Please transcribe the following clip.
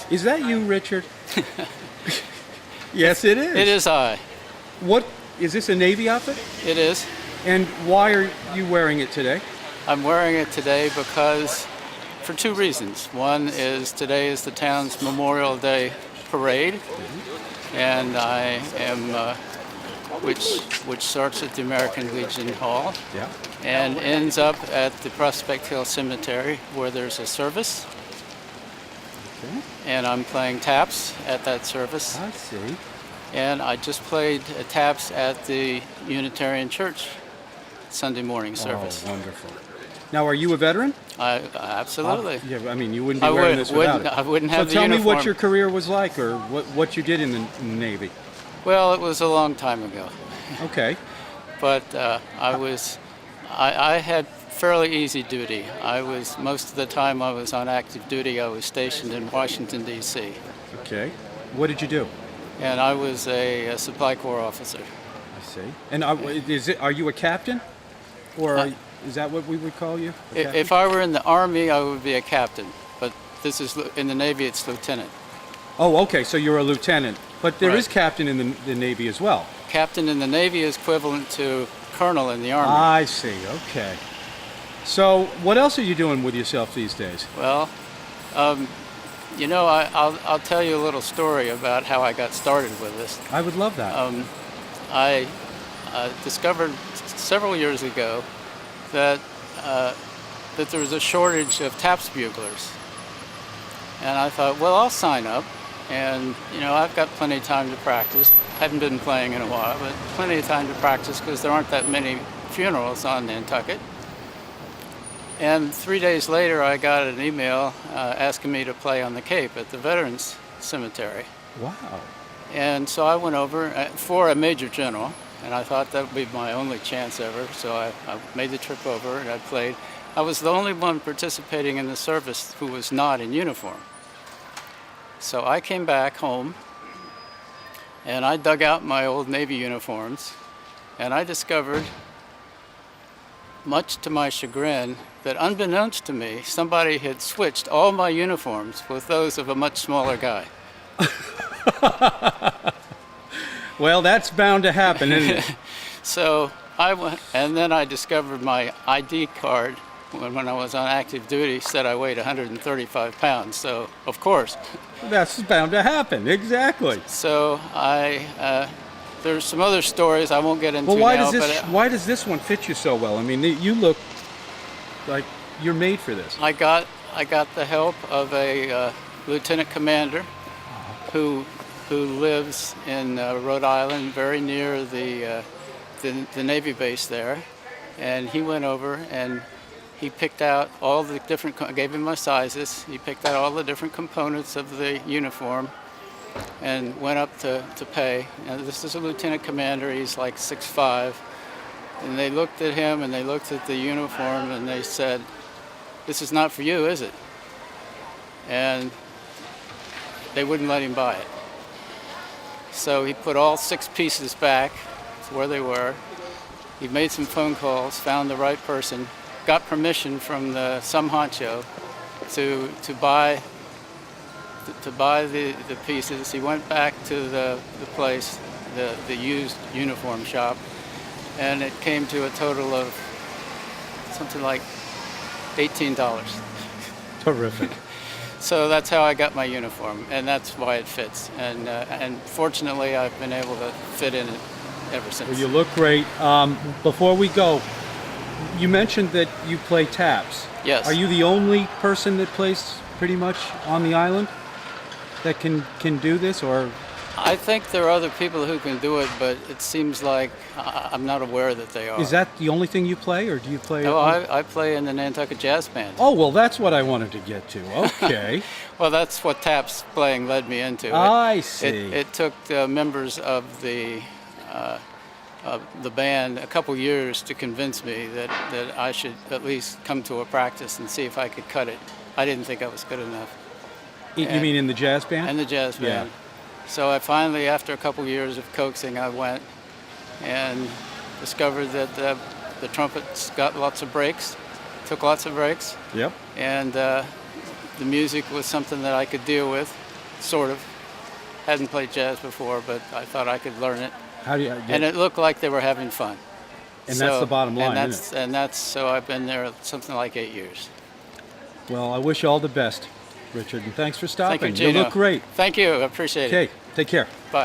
Is that you, Richard? Yes, it is. It is I. What is this, a Navy outfit? It is. And why are you wearing it today? I'm wearing it today because, for two reasons. One is today is the town's Memorial Day parade, and I am, which starts at the American Legion Hall Yeah. and ends up at the Prospect Hill Cemetery where there's a service, Okay. and I'm playing taps at that service. I see. And I just played taps at the Unitarian Church Sunday morning service. Oh, wonderful. Now, are you a veteran? Absolutely. Yeah, I mean, you wouldn't be wearing this without it. I wouldn't have the So tell me uniform. what your career was like, or what you did in the Navy. Well, it was a long time ago, Okay. but I had fairly easy duty. Most of the time I was on active duty. I was stationed in Washington, D.C., Okay. What did you do? and I was a supply corps officer. I see. And are you a captain, or is that what we would call you? A captain? If I were in the Army, I would be a captain, but this is in the Navy. It's lieutenant. Oh, okay. So you're a lieutenant, but there is Right. captain in the Navy as well. Captain in the Navy is equivalent to colonel in the Army. I see. Okay. So what else are you doing with yourself these days? Well, I'll tell you a little story about how I got started with this. I would love that. I discovered several years ago that there was a shortage of taps buglers, and I thought, well, I'll sign up, and I've got plenty of time to practice. Haven't been playing in a while, but plenty of time to practice because there aren't that many funerals on Nantucket. And 3 days later, I got an email asking me to play on the Cape at the Veterans Cemetery. Wow. And so I went over for a major general, and I thought that would be my only chance ever. So I made the trip over and I played. I was the only one participating in the service who was not in uniform. So I came back home and I dug out my old Navy uniforms, and I discovered, much to my chagrin, that unbeknownst to me, somebody had switched all my uniforms with those of a much smaller guy. Well, that's bound to happen, isn't it? So I went, and then I discovered my ID card when I was on active duty said I weighed 135 pounds. So, of course. That's bound to happen. Exactly. So there's some other stories I won't get into Well, now. why does this one fit you so well? I mean, you look like you're made for this. I got the help of a lieutenant commander who lives in Rhode Island, very near the Navy base there, and he went over and he picked out all the different. I gave him my sizes. He picked out all the different components of the uniform, and went up to pay. And this is a lieutenant commander. He's like 6'5", and they looked at him and they looked at the uniform and they said, "This is not for you, is it?" And they wouldn't let him buy it. So he put all 6 pieces back to where they were. He made some phone calls, found the right person, got permission from some honcho to buy the pieces. He went back to the place, the used uniform shop, and it came to a total of something like $18. Terrific. So that's how I got my uniform, and that's why it fits. And fortunately, I've been able to fit in it ever since. Well, you look great. Before we go, you mentioned that you play taps. Yes. Are you the only person that plays pretty much on the island that can do this, or? I think there are other people who can do it, but it seems like I'm not aware that they are. Is that the only thing you play, or do you play? No, I play in the Nantucket Jazz Band. Oh, well, that's what I wanted to get to. Okay. Well, that's what taps playing led me into. I see. It took members of the band a couple years to convince me that I should at least come to a practice and see if I could cut it. I didn't think I was good enough. You mean in the jazz band? In the jazz band. Yeah. So I finally, after a couple years of coaxing, I went and discovered that the trumpets got lots of breaks, took lots of breaks. Yep. And the music was something that I could deal with. sort of. Hadn't played jazz before, but I thought I could learn it. How do you? And it looked like they were having fun. And that's the bottom line, And that's so I've been there something like 8 years. Well, I wish you all the best, Richard, and thanks for stopping. Thank you, Gino. You look great. Thank you. I appreciate it. Okay, take care. Bye.